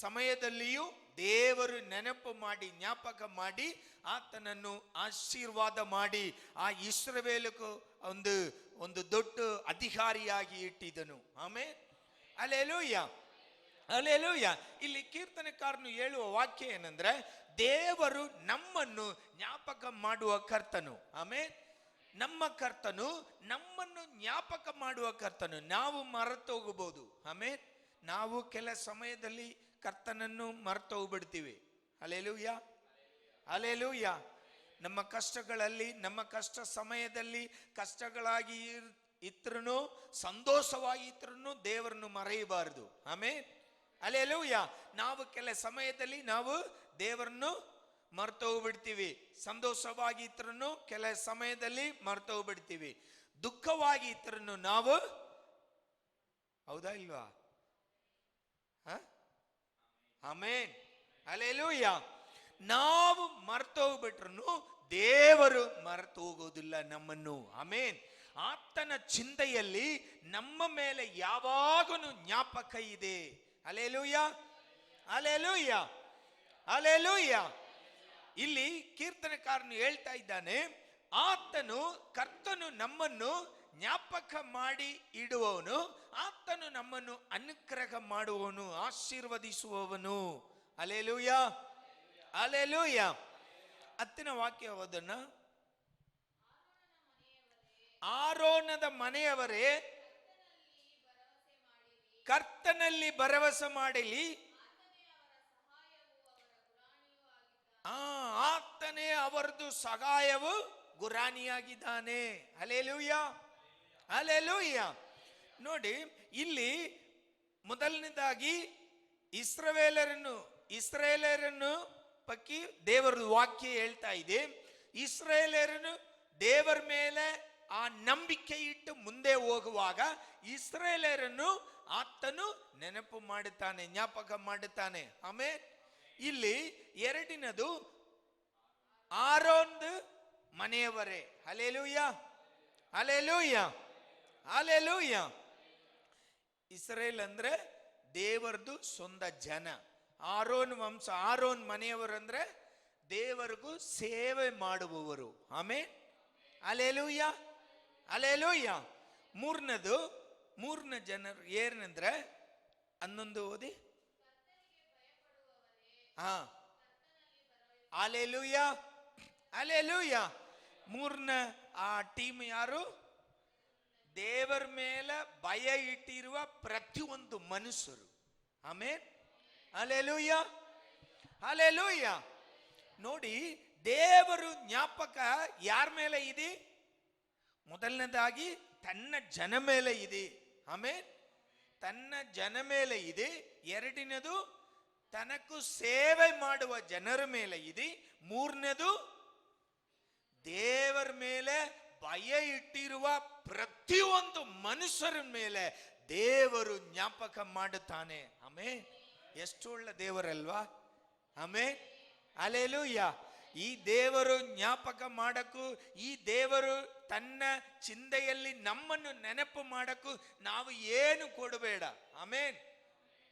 ಸಮಯದಲ್ಲಿಯೂ ದೇವರು ನೆನಪು ಮಾಡಿ, ಜ್ಞಾಪಕ ಮಾಡಿ ಆತನನ್ನು ಆಶೀರ್ವಾದ ಮಾಡಿ ಆ ಇಸ್ರಾಯೇಲಕ್ಕೂ ಒಂದು ದೊಡ್ಡ ಅಧಿಕಾರಿಯಾಗಿ ಇಟ್ಟಿದ್ದನು. ಆಮೇಲೆ ಹಲ್ಲೆಲೂಯಾ, ಹಲ್ಲೆಲೂಯಾ. ಇಲ್ಲಿ ಕೀರ್ತನೆಕಾರನು ಹೇಳುವ ವಾಕ್ಯ ಏನಂದ್ರೆ, ದೇವರು ನಮ್ಮನ್ನು ಜ್ಞಾಪಕ ಮಾಡುವ ಕರ್ತನು. ಆಮೇಲೆ ನಮ್ಮ ಕರ್ತನು ನಮ್ಮನ್ನು ಜ್ಞಾಪಕ ಮಾಡುವ ಕರ್ತನು. ನಾವು ಮರೆತು ಹೋಗಬಹುದು, ಆಮೇಲೆ ನಾವು ಕೆಲ ಸಮಯದಲ್ಲಿ ಕರ್ತನನ್ನು ಮರ್ತೋಗ್ಬಿಡ್ತೀವಿ. Hallelujah, hallelujah. ನಮ್ಮ ಕಷ್ಟಗಳಲ್ಲಿ, ನಮ್ಮ ಕಷ್ಟ ಸಮಯದಲ್ಲಿ ಕಷ್ಟಗಳಾಗಿ ಇದ್ರೂ, ಸಂತೋಷವಾಗಿ ಇದ್ರೂ ದೇವರನ್ನು ಮರೆಯಬಾರದು. Amen, hallelujah. ನಾವು ಕೆಲ ಸಮಯದಲ್ಲಿ ನಾವು ದೇವರನ್ನು ಮರ್ತೋಗ್ಬಿಡ್ತೀವಿ. ಸಂತೋಷವಾಗಿ ಇದ್ರೂ ಕೆಲ ಸಮಯದಲ್ಲಿ ಮರ್ತೋಗ್ಬಿಡ್ತೀವಿ. ದುಃಖವಾಗಿ ಇದ್ರೂ ನಾವು, ಹೌದಾ ಇಲ್ವಾ? Amen, hallelujah. ನಾವು ಮರ್ತೋಗ್ಬಿಟ್ರು ದೇವರು ಮರೆತು ಹೋಗೋದಿಲ್ಲ ನಮ್ಮನ್ನು. ಆಮೆನ್. ಆತನ ಚಿಂತೆಯಲ್ಲಿ ನಮ್ಮ ಮೇಲೆ ಯಾವಾಗಲೂ ಜ್ಞಾಪಕ ಇದೆ. Hallelujah, hallelujah, hallelujah. ಇಲ್ಲಿ ಕೀರ್ತನಕಾರನು ಹೇಳ್ತಾ ಇದ್ದಾನೆ, ಕರ್ತನು ನಮ್ಮನ್ನು ಜ್ಞಾಪಕ ಮಾಡಿ ಇಡುವವನು, ಆತನು ನಮ್ಮನ್ನು ಅನುಗ್ರಹ ಮಾಡುವವನು, ಆಶೀರ್ವದಿಸುವವನು. Hallelujah, hallelujah. 10ನೇ ವಾಕ್ಯ ಓದೋಣ. ಆರೋನದ ಮನೆಯವರೇ, ಕರ್ತನಲ್ಲಿ ಭರವಸೆ ಮಾಡಲಿ, ಆತನೇ ಅವರದು ಸಹಾಯವು ಗುರಾಣಿಯಾಗಿದ್ದಾನೆ. Hallelujah, hallelujah. ನೋಡಿ, ಇಲ್ಲಿ ಮೊದಲನೇದಾಗಿ ಇಸ್ರಾಯೇಲರನ್ನು ಪಕ್ಕಿ ದೇವರ ವಾಕ್ಯ ಹೇಳ್ತಾ ಇದೆ. ಇಸ್ರಾಯೇಲರನ್ನು ದೇವರ ಮೇಲೆ ಆ ನಂಬಿಕೆ ಇಟ್ಟು ಮುಂದೆ ಹೋಗುವಾಗ ಇಸ್ರಾಯೇಲರನ್ನು ಆತನು ನೆನಪು ಮಾಡುತ್ತಾನೆ, ಜ್ಞಾಪಕ ಮಾಡುತ್ತಾನೆ. ಆಮೇಲೆ ಇಲ್ಲಿ ಎರಡನೇದು ಆರೋನ್ ಮನೆಯವರೇ. Hallelujah, hallelujah, hallelujah. ಇಸ್ರಾಯೇಲ್ ಅಂದ್ರೆ ದೇವರದು ಸ್ವಂತ ಜನ. ಆರೋನ್ ವಂಶ, ಆರೋನ್ ಮನೆಯವರು ಅಂದ್ರೆ ದೇವರಿಗೂ ಸೇವೆ ಮಾಡುವವರು. ಆಮೇಲೆ ಹಲ್ಲೆಲೂಯಾ, ಹಲ್ಲೆಲೂಯಾ. ಮೂರನೇ ಜನರು ಏನಂದ್ರೆ 11 ಓದಿ. Hallelujah, hallelujah. ಮೂರನೇ ಆ ಟೀಮ್ ಯಾರು? ದೇವರ ಮೇಲೆ ಭಯ ಇಟ್ಟಿರುವ ಪ್ರತಿಯೊಂದು ಮನುಷ್ಯರು. Amen, hallelujah, hallelujah. ನೋಡಿ, ದೇವರು ಜ್ಞಾಪಕ ಯಾರ ಮೇಲೆ ಇದೆ? ಮೊದಲನೇದಾಗಿ ತನ್ನ ಜನ ಮೇಲೆ ಇದೆ. ಆಮೆನ್, ತನ್ನ ಜನ ಮೇಲೆ ಇದೆ. ಎರಡನೇದು ತನಗೂ ಸೇವೆ ಮಾಡುವ ಜನರ ಮೇಲೆ ಇದೆ. ಮೂರನೇದು ದೇವರ ಮೇಲೆ ಭಯ ಇಟ್ಟಿರುವ ಪ್ರತಿಯೊಂದು ಮನುಷ್ಯರ ಮೇಲೆ ದೇವರು ಜ್ಞಾಪಕ ಮಾಡುತ್ತಾನೆ. ಆಮೆನ್. ಎಷ್ಟು ಒಳ್ಳೆ ದೇವರಲ್ವಾ? Amen, hallelujah. ಈ ದೇವರು ಜ್ಞಾಪಕ ಮಾಡಕ್ಕೂ, ಈ ದೇವರು ತನ್ನ ಚಿಂತೆಯಲ್ಲಿ ನಮ್ಮನ್ನು ನೆನಪು ಮಾಡಕ್ಕೂ ನಾವು ಏನು ಕೊಡಬೇಡ. Amen,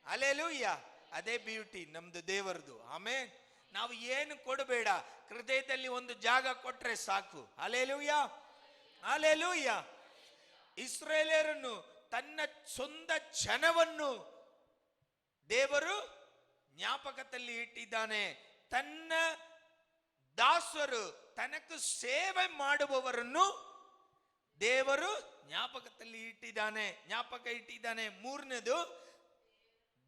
hallelujah. ಅದೇ ಬ್ಯೂಟಿ ನಮ್ದು ದೇವರದು. ಆಮೆನ್. ನಾವು ಏನು ಕೊಡಬೇಡ, ಹೃದಯದಲ್ಲಿ ಒಂದು ಜಾಗ ಕೊಟ್ರೆ ಸಾಕು. Hallelujah, hallelujah. ಇಸ್ರಾಯೇಲರನ್ನು, ತನ್ನ ಸ್ವಂತ ಜನವನ್ನು ದೇವರು ಜ್ಞಾಪಕದಲ್ಲಿ ಇಟ್ಟಿದ್ದಾನೆ. ತನ್ನ ದಾಸರು, ತನக்கு ಸೇವೆ ಮಾಡುವವರನ್ನು ದೇವರು ಜ್ಞಾಪಕದಲ್ಲಿ ಇಟ್ಟಿದ್ದಾನೆ. ಮೂರನೇದು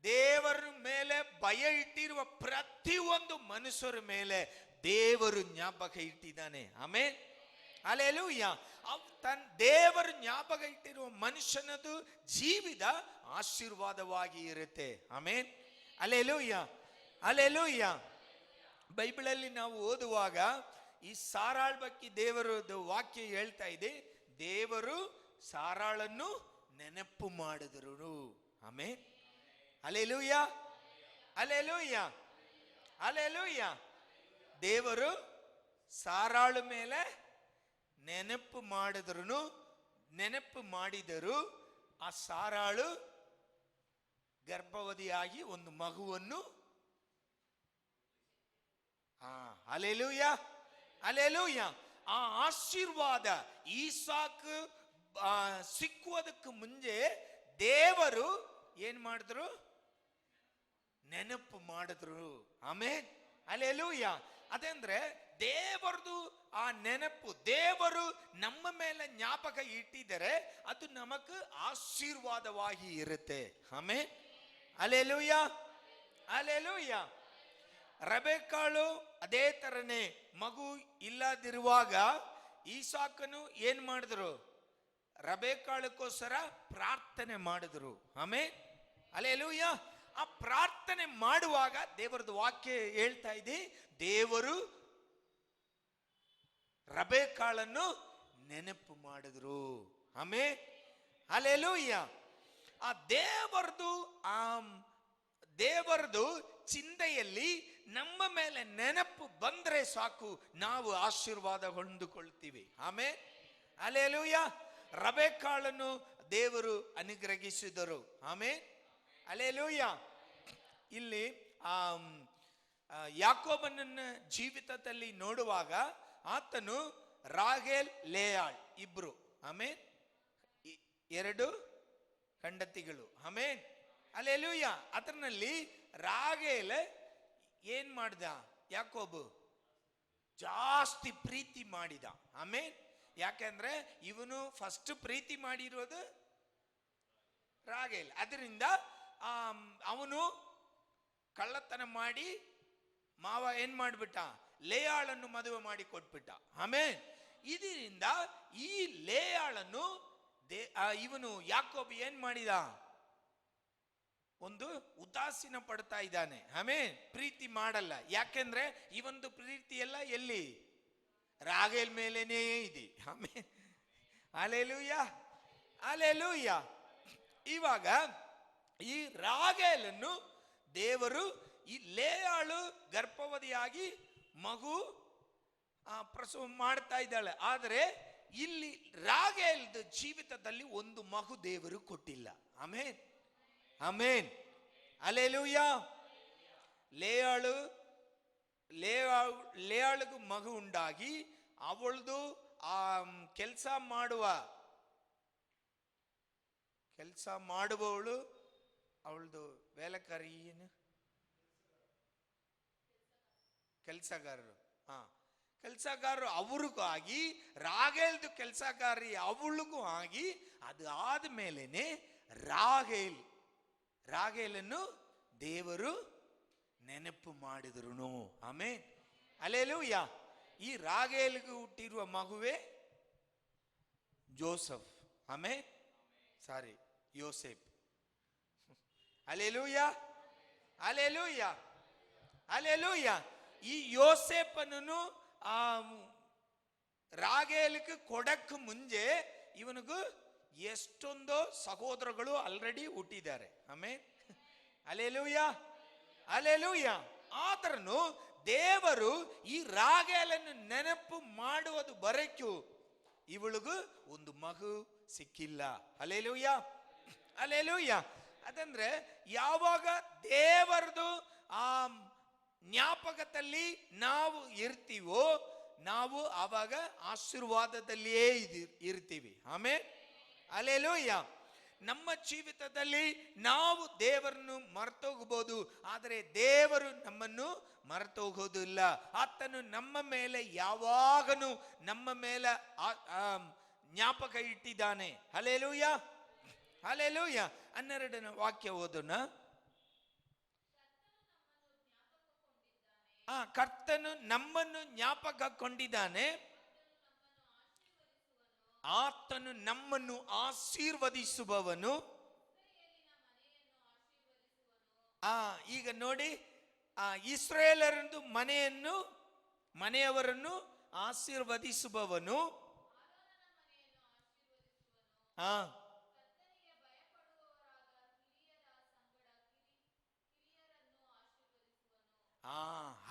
ದೇವರ ಮೇಲೆ ಭಯ ಇಟ್ಟಿರುವ ಪ್ರತಿಯೊಂದು ಮನುಷ್ಯರ ಮೇಲೆ ದೇವರು ಜ್ಞಾಪಕ ಇಟ್ಟಿದ್ದಾನೆ. Amen, hallelujah. ದೇವರು ಜ್ಞಾಪಕ ಇಟ್ಟಿರುವ ಮನುಷ್ಯನದು ಜೀವಿತ ಆಶೀರ್ವಾದವಾಗಿ ಇರುತ್ತೆ. Amen, hallelujah, hallelujah. ಬೈಬಲಲ್ಲಿ ನಾವು ಓದುವಾಗ ಈ ಸಾರಾಳ್ ಬಗ್ಗೆ ದೇವರದು ವಾಕ್ಯ ಹೇಳ್ತಾ ಇದೆ. ದೇವರು ಸಾರಾಳನ್ನು ನೆನಪು ಮಾಡಿದರು. Amen, hallelujah, hallelujah, hallelujah. ದೇವರು ಸಾರಾಳು ಮೇಲೆ ನೆನಪು ಮಾಡಿದರು. ಆ ಸಾರಾಳು ಗರ್ಭವತಿಯಾಗಿ ಒಂದು ಮಗುವನ್ನು, ಹಲ್ಲೆಲೂಯಾ, ಹಲ್ಲೆಲೂಯಾ. ಆ ಆಶೀರ್ವಾದ ಈಸಾಕ್ ಸಿಕ್ಕುವುದಕ್ಕೆ ಮುಂಚೆ ದೇವರು ಏನ್ ಮಾಡಿದ್ರು? ನೆನಪು ಮಾಡಿದ್ರು. Amen, hallelujah. ಅದಂದ್ರೆ ದೇವರದು ಆ ನೆನಪು, ದೇವರು ನಮ್ಮ ಮೇಲೆ ಜ್ಞಾಪಕ ಇಟ್ಟಿದ್ದಾರೆ, ಅದು ನಮಗೂ ಆಶೀರ್ವಾದವಾಗಿ ಇರುತ್ತೆ. Amen, alleluia, alleluia. ರೆಬೆಕ್ಕಾಳು ಅದೇ ತರನೇ ಮಗು ಇಲ್ಲದಿರುವಾಗ ಈಸಾಕನು ಏನ್ ಮಾಡಿದ್ರು? ರೆಬೆಕ್ಕಾಳಕ್ಕೋಸ್ಕರ ಪ್ರಾರ್ಥನೆ ಮಾಡಿದ್ರು. Amen, alleluia. ಆ ಪ್ರಾರ್ಥನೆ ಮಾಡುವಾಗ ದೇವರದು ವಾಕ್ಯ ಹೇಳ್ತಾ ಇದೆ, ದೇವರು ರೆಬೆಕ್ಕಾಳನ್ನು ನೆನಪು ಮಾಡಿದ್ರು. Amen, alleluia. ಆ ದೇವರದು ಚಿಂತೆಯಲ್ಲಿ ನಮ್ಮ ಮೇಲೆ ನೆನಪು ಬಂದ್ರೆ ಸಾಕು, ನಾವು ಆಶೀರ್ವಾದ ಹೊಂದಿಕೊಳ್ತೀವಿ. Amen, alleluia. ರೆಬೆಕ್ಕಾಳನ್ನು ದೇವರು ಅನುಗ್ರಹಿಸಿದರು. Amen, alleluia. ಇಲ್ಲಿ ಯಾಕೋಬನನ್ನ ಜೀವಿತದಲ್ಲಿ ನೋಡುವಾಗ ಆತನು ರಾಹೇಲ್ ಲೇಯಾಳ್ ಇಬ್ರು, ಆಮೆನ್, ಎರಡು ಹೆಂಡತಿಗಳು. Amen, alleluia. ಅದರಲ್ಲಿ ರಾಹೇಲ್ ಏನ್ ಮಾಡ್ದ? ಯಾಕೋಬು ಜಾಸ್ತಿ ಪ್ರೀತಿ ಮಾಡಿದ. ಆಮೆನ್. ಯಾಕೆಂದ್ರೆ ಇವನು ಫಸ್ಟ್ ಪ್ರೀತಿ ಮಾಡಿರೋದು ರಾಹೇಲ್. ಅದರಿಂದ ಅವನು ಕಳ್ಳತನ ಮಾಡಿ ಮಾವ ಏನ್ ಮಾಡ್ಬಿಟ್ಟ? ಲೇಯಾಳನ್ನು ಮದುವೆ ಮಾಡಿ ಕೊಟ್ಬಿಟ್ಟ. ಆಮೆನ್. ಇದರಿಂದ ಈ ಲೇಯಾಳನ್ನು ಇವನು ಯಾಕೋಬ್ ಏನ್ ಮಾಡಿದ? ಒಂದು ಉದಾಸೀನ ಪಡ್ತಾ ಇದ್ದಾನೆ. ಆಮೆನ್. ಪ್ರೀತಿ ಮಾಡಲ್ಲ. ಯಾಕೆಂದ್ರೆ ಈ ಒಂದು ಪ್ರೀತಿ ಎಲ್ಲ ಎಲ್ಲಿ? ರಾಹೇಲ್ ಮೇಲೇನೇ ಇದೆ. Amen, alleluia, alleluia. ಇವಾಗ ಈ ರಾಹೇಲನ್ನು ದೇವರು, ಈ ಲೇಯಾಳು ಗರ್ಭವತಿಯಾಗಿ ಮಗು ಪ್ರಸವ ಮಾಡ್ತಾ ಇದ್ದಾಳೆ. ಆದರೆ ಇಲ್ಲಿ ರಾಹೇಲ್ದ ಜೀವಿತದಲ್ಲಿ ಒಂದು ಮಗು ದೇವರು ಕೊಟ್ಟಿಲ್ಲ. Amen, amen, alleluia. ಲೇಯಾಳಿಗೂ ಮಗು ಉಂಟಾಗಿ ಅವಳದು ಕೆಲಸ ಮಾಡುವವಳು, ಅವಳದು ವೇಲಕಾರಿ, ಏನು ಕೆಲಸಗಾರರು, ಕೆಲಸಗಾರರು ಅವ್ರಿಗೂ ಆಗಿ, ರಾಹೇಲ್ದು ಕೆಲಸಗಾರಿ ಅವಳಿಗೂ ಆಗಿ, ಅದು ಆದ್ಮೇಲೆನೆ ರಾಹೇಲನ್ನು ದೇವರು ನೆನಪು ಮಾಡಿದ್ರು. Amen, alleluia. ಈ ರಾಹೇಲ್ಗೆ ಹುಟ್ಟಿರುವ ಮಗುವೆ ಜೋಸೆಫ್. ಆಮೆನ್, ಸಾರಿ, ಯೋಸೇಫ್. Alleluia, alleluia, alleluia. ಈ ಯೋಸೇಫನನ್ನು ರಾಹೇಲ್ಗೆ ಕೊಡಕ್ಕೆ ಮುಂಚೆ ಇವನಿಗೂ ಎಷ್ಟೊಂದು ಸಹೋದರಗಳು ಆಲ್ರೆಡಿ ಹುಟ್ಟಿದ್ದಾರೆ. Amen, alleluia, alleluia. ಆದ್ರೂ ದೇವರು ಈ ರಾಹೇಲನ್ನು ನೆನಪು ಮಾಡುವುದು ಬರಕು ಇವಳಿಗೂ ಒಂದು ಮಗು ಸಿಕ್ಕಿಲ್ಲ. Alleluia, alleluia. ಅದಂದ್ರೆ ಯಾವಾಗ ದೇವರದು ಜ್ಞಾಪಕದಲ್ಲಿ ನಾವು ಇರ್ತೀವೋ, ನಾವು ಆವಾಗ ಆಶೀರ್ವಾದದಲ್ಲಿಯೇ ಇರ್ತೀವಿ. Amen, alleluia. ನಮ್ಮ ಜೀವಿತದಲ್ಲಿ ನಾವು ದೇವರನ್ನು ಮರೆತೋಗಬಹುದು, ಆದರೆ ದೇವರು ನಮ್ಮನ್ನು ಮರೆತೋಗೋದಿಲ್ಲ. ಆತನು ನಮ್ಮ ಮೇಲೆ ಯಾವಾಗನು ನಮ್ಮ ಮೇಲೆ ಜ್ಞಾಪಕ ಇಟ್ಟಿದ್ದಾನೆ. Hallelujah, hallelujah. 12ನೇ ವಾಕ್ಯ ಓದೋಣ. ಕರ್ತನು ನಮ್ಮನ್ನು ಜ್ಞಾಪಕಗೊಂಡಿದ್ದಾನೆ, ಆತನು ನಮ್ಮನ್ನು ಆಶೀರ್ವದಿಸುವವನು. ಈಗ ನೋಡಿ, ಇಸ್ರಾಯೇಲರನ್ನು ಮನೆಯವರನ್ನು ಆಶೀರ್ವದಿಸುವವನು.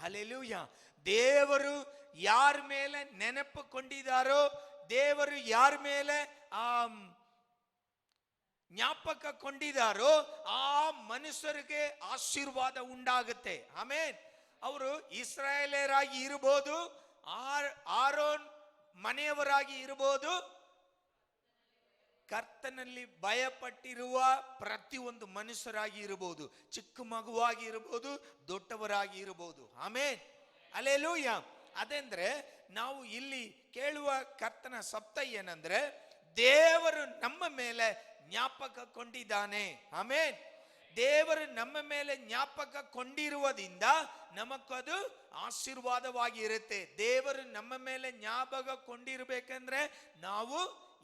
ಹಲ್ಲೆಲೂಯ. ದೇವರು ಯಾರ ಮೇಲೆ ನೆನಪು ಕೊಂಡಿದ್ದಾರೋ, ದೇವರು ಯಾರ ಮೇಲೆ ಜ್ಞಾಪಕ ಕೊಂಡಿದ್ದಾರೋ ಆ ಮನುಷ್ಯರಿಗೆ ಆಶೀರ್ವಾದ ಉಂಟಾಗುತ್ತೆ. ಆಮೇನ್. ಅವರು ಇಸ್ರಾಯೇಲರಾಗಿ ಇರಬಹುದು, ಆರೋನ್ ಮನೆಯವರಾಗಿ ಇರಬಹುದು, ಕರ್ತನಲ್ಲಿ ಭಯಪಟ್ಟಿರುವ ಪ್ರತಿಯೊಂದು ಮನುಷ್ಯರಾಗಿ ಇರಬಹುದು, ಚಿಕ್ಕ ಮಗುವಾಗಿ ಇರಬಹುದು, ದೊಡ್ಡವರಾಗಿ ಇರಬಹುದು. ಆಮೇನ್, ಹಲ್ಲೆಲೂಯ. ಅದಂದ್ರೆ ನಾವು ಇಲ್ಲಿ ಕೇಳುವ ಕರ್ತನ ಸಪ್ತ ಏನಂದ್ರೆ, ದೇವರು ನಮ್ಮ ಮೇಲೆ ಜ್ಞಾಪಕ ಕೊಂಡಿದ್ದಾನೆ. ಆಮೇನ್. ದೇವರು ನಮ್ಮ ಮೇಲೆ ಜ್ಞಾಪಕ ಕೊಂಡಿರುವುದರಿಂದ ನಮಗದು ಆಶೀರ್ವಾದವಾಗಿ ಇರುತ್ತೆ. ದೇವರು ನಮ್ಮ ಮೇಲೆ ಜ್ಞಾಪಕ ಕೊಂಡಿರ್ಬೇಕಂದ್ರೆ ನಾವು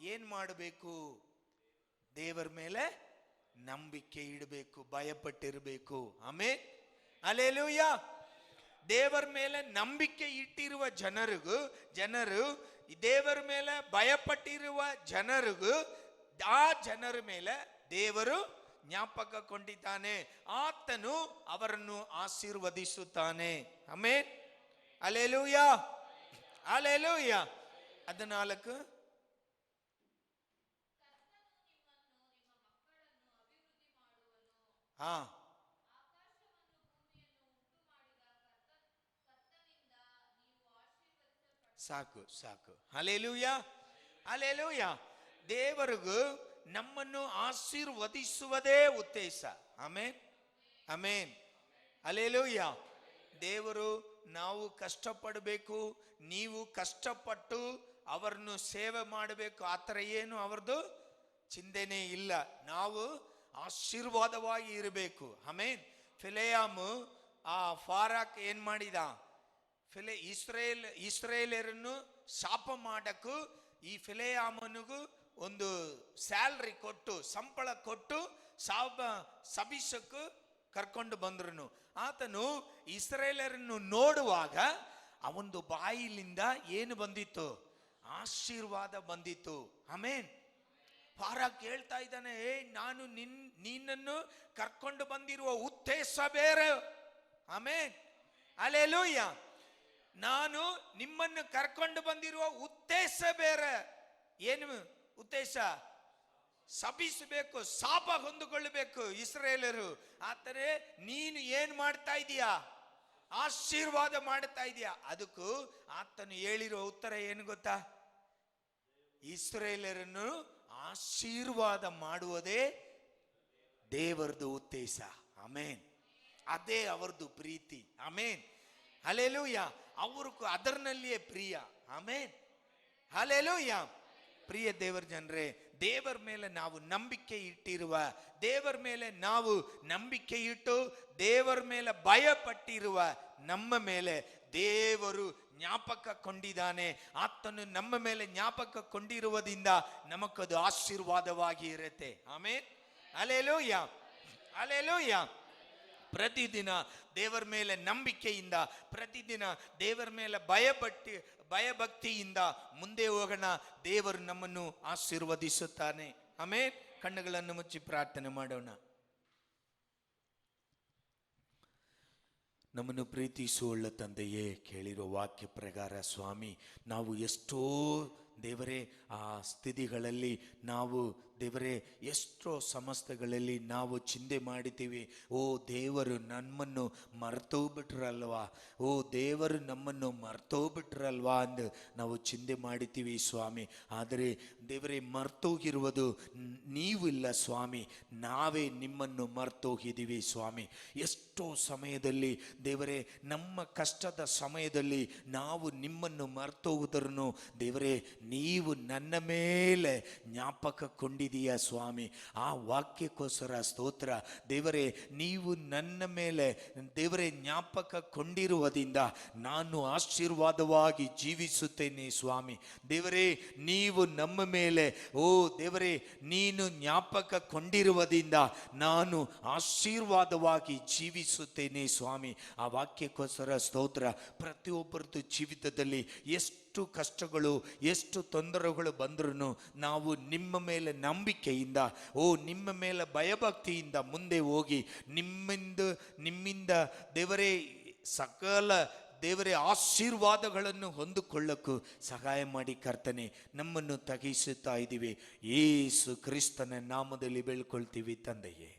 ಏನ್ ಮಾಡಬೇಕು? ದೇವರ ಮೇಲೆ ನಂಬಿಕೆ ಇಡಬೇಕು, ಭಯಪಟ್ಟಿರಬೇಕು. Amen, hallelujah. ದೇವರ ಮೇಲೆ ನಂಬಿಕೆ ಇಟ್ಟಿರುವ ಜನರು ದೇವರ ಮೇಲೆ ಭಯಪಟ್ಟಿರುವ ಜನರಿಗೂ ಆ ಜನರ ಮೇಲೆ ದೇವರು ಜ್ಞಾಪಕ ಕೊಂಡಿದ್ದಾನೆ. ಆತನು ಅವರನ್ನು ಆಶೀರ್ವದಿಸುತ್ತಾನೆ. Amen, hallelujah, hallelujah. 14 ಹಾ, ಸಾಕು ಸಾಕು. Hallelujah, hallelujah. ದೇವರಿಗೂ ನಮ್ಮನ್ನು ಆಶೀರ್ವದಿಸುವುದೇ ಉದ್ದೇಶ. Amen, amen, hallelujah. ದೇವರು ನಾವು ಕಷ್ಟಪಡಬೇಕು, ನೀವು ಕಷ್ಟಪಟ್ಟು ಅವರನ್ನು ಸೇವೆ ಮಾಡಬೇಕು, ಆ ಥರ ಏನು ಅವ್ರದ್ದು ಚಿಂತನೆ ಇಲ್ಲ. ನಾವು ಆಶೀರ್ವಾದವಾಗಿ ಇರಬೇಕು. ಆಮೆನ್. ಫಿಲೆಯಾಮು ಆ ಫಾರಾಕ್ ಏನ್ ಮಾಡಿದ? ಇಸ್ರೇಲರನ್ನು ಶಾಪ ಮಾಡಕ್ಕೂ ಈ ಫಿಲೆಯಾಮನಿಗೂ ಒಂದು ಸ್ಯಾಲ್ರಿ ಕೊಟ್ಟು, ಸಂಬಳ ಕೊಟ್ಟು ಸಭಿಸಕ್ಕೂ ಕರ್ಕೊಂಡು ಬಂದ್ರು. ಆತನು ಇಸ್ರೇಲರನ್ನು ನೋಡುವಾಗ ಅವನದು ಬಾಯಿಲಿಂದ ಏನು ಬಂದಿತ್ತು? ಆಶೀರ್ವಾದ ಬಂದಿತ್ತು. ಆಮೆನ್. ಫಾರಾಕ್ ಹೇಳ್ತಾ ಇದ್ದಾನೆ, ನಾನು ನಿನ್ನನ್ನು ಕರ್ಕೊಂಡು ಬಂದಿರುವ ಉದ್ದೇಶ ಬೇರೆ. Amen, hallelujah. ನಾನು ನಿಮ್ಮನ್ನು ಕರ್ಕೊಂಡು ಬಂದಿರುವ ಉದ್ದೇಶ ಬೇರೆ. ಏನು ಉದ್ದೇಶ? ಶಪಿಸಬೇಕು, ಶಾಪ ಹೊಂದಿಕೊಳ್ಳಬೇಕು ಇಸ್ರೇಲರು. ಆದರೆ ನೀನು ಏನ್ ಮಾಡ್ತಾ ಇದೀಯಾ? ಆಶೀರ್ವಾದ ಮಾಡ್ತಾ ಇದೀಯಾ. ಅದಕ್ಕೂ ಆತನು ಹೇಳಿರೋ ಉತ್ತರ ಏನು ಗೊತ್ತಾ? ಇಸ್ರೇಲರನ್ನು ಆಶೀರ್ವಾದ ಮಾಡುವುದೇ ದೇವರದು ಉದ್ದೇಶ. ಆಮೆನ್, ಅದೇ ಅವರದು ಪ್ರೀತಿ. Amen, hallelujah. ಅವ್ರಿಗೂ ಅದರನಲ್ಲಿಯೇ ಪ್ರಿಯ. Amen, hallelujah. ಪ್ರಿಯ ದೇವರ ಜನರೇ, ದೇವರ ಮೇಲೆ ನಾವು ನಂಬಿಕೆ ಇಟ್ಟಿರುವ, ದೇವರ ಮೇಲೆ ನಾವು ನಂಬಿಕೆ ಇಟ್ಟು ದೇವರ ಮೇಲೆ ಭಯ ಪಟ್ಟಿರುವ ನಮ್ಮ ಮೇಲೆ ದೇವರು ಜ್ಞಾಪಕ ಕೊಂಡಿದ್ದಾನೆ. ಆತನು ನಮ್ಮ ಮೇಲೆ ಜ್ಞಾಪಕ ಕೊಂಡಿರುವುದರಿಂದ ನಮಗದು ಆಶೀರ್ವಾದವಾಗಿ ಇರುತ್ತೆ. Amen, hallelujah, hallelujah. ಪ್ರತಿದಿನ ದೇವರ ಮೇಲೆ ನಂಬಿಕೆಯಿಂದ, ಪ್ರತಿದಿನ ದೇವರ ಮೇಲೆ ಭಯಭಕ್ತಿಯಿಂದ ಮುಂದೆ ಹೋಗೋಣ. ದೇವರು ನಮ್ಮನ್ನು ಆಶೀರ್ವದಿಸುತ್ತಾನೆ. ಆಮೆನ್. ಕಣ್ಣುಗಳನ್ನು ಮುಚ್ಚಿ ಪ್ರಾರ್ಥನೆ ಮಾಡೋಣ. ನಮ್ಮನ್ನು ಪ್ರೀತಿಸುವ ತಂದೆಯೇ, ಕೇಳಿರೋ ವಾಕ್ಯ ಪ್ರಕಾರ ಸ್ವಾಮಿ, ನಾವು ಎಷ್ಟೋ ದೇವರೇ ಆ ಸ್ಥಿತಿಗಳಲ್ಲಿ ನಾವು ದೇವರೇ ಎಷ್ಟೋ ಸಮಸ್ಯೆಗಳಲ್ಲಿ ನಾವು ಚಿಂತೆ ಮಾಡಿದ್ದೀವಿ. ಓ ದೇವರು ನಮ್ಮನ್ನು ಮರ್ತೋಗ್ಬಿಟ್ರಲ್ವಾ, ಓ ದೇವರು ನಮ್ಮನ್ನು ಮರ್ತೋಗ್ಬಿಟ್ರಲ್ವಾ ಅಂದು ನಾವು ಚಿಂತೆ ಮಾಡಿದ್ದೀವಿ ಸ್ವಾಮಿ. ಆದರೆ ದೇವರೇ, ಮರ್ತೋಗಿರುವುದು ನೀವು ಇಲ್ಲ ಸ್ವಾಮಿ, ನಾವೇ ನಿಮ್ಮನ್ನು ಮರ್ತೋಗಿದ್ದೀವಿ ಸ್ವಾಮಿ. ಎಷ್ಟೋ ಸಮಯದಲ್ಲಿ ದೇವರೇ, ನಮ್ಮ ಕಷ್ಟದ ಸಮಯದಲ್ಲಿ ನಾವು ನಿಮ್ಮನ್ನು ಮರ್ತೋಗುವುದನ್ನು ದೇವರೇ, ನೀವು ನನ್ನ ಮೇಲೆ ಜ್ಞಾಪಕ ಕೊಂಡಿದೀಯ ಸ್ವಾಮಿ. ಆ ವಾಕ್ಯಕ್ಕೋಸ್ಕರ ಸ್ತೋತ್ರ ದೇವರೇ. ನೀವು ನನ್ನ ಮೇಲೆ ದೇವರೇ ಜ್ಞಾಪಕ ಕೊಂಡಿರುವುದರಿಂದ ನಾನು ಆಶೀರ್ವಾದವಾಗಿ ಜೀವಿಸುತ್ತೇನೆ ಸ್ವಾಮಿ. ದೇವರೇ, ನೀವು ನಮ್ಮ ಮೇಲೆ ಓ ದೇವರೇ, ನೀನು ಜ್ಞಾಪಕ ಕೊಂಡಿರುವುದರಿಂದ ನಾನು ಆಶೀರ್ವಾದವಾಗಿ ಜೀವಿಸುತ್ತೇನೆ ಸ್ವಾಮಿ. ಆ ವಾಕ್ಯಕ್ಕೋಸ್ಕರ ಸ್ತೋತ್ರ. ಪ್ರತಿಯೊಬ್ಬರದ್ದು ಜೀವಿತದಲ್ಲಿ ಎಷ್ಟು ಕಷ್ಟಗಳು, ಎಷ್ಟು ತೊಂದರೆಗಳು ಬಂದ್ರೂ ನಾವು ನಿಮ್ಮ ಮೇಲೆ ನಂಬಿಕೆಯಿಂದ, ಓ ನಿಮ್ಮ ಮೇಲೆ ಭಯಭಕ್ತಿಯಿಂದ ಮುಂದೆ ಹೋಗಿ ನಿಮ್ಮಿಂದ ದೇವರೇ ಸಕಲ ದೇವರೇ ಆಶೀರ್ವಾದಗಳನ್ನು ಹೊಂದಿಕೊಳ್ಳಕ್ಕೂ ಸಹಾಯ ಮಾಡಿ ಕರ್ತನೆ. ನಮ್ಮನ್ನು ತಗ್ಗಿಸುತ್ತಾ ಇದ್ದೀವಿ. ಯೇಸು ಕ್ರಿಸ್ತನ ನಾಮದಲ್ಲಿ ಬೇಳ್ಕೊಳ್ತೀವಿ ತಂದೆಯೇ.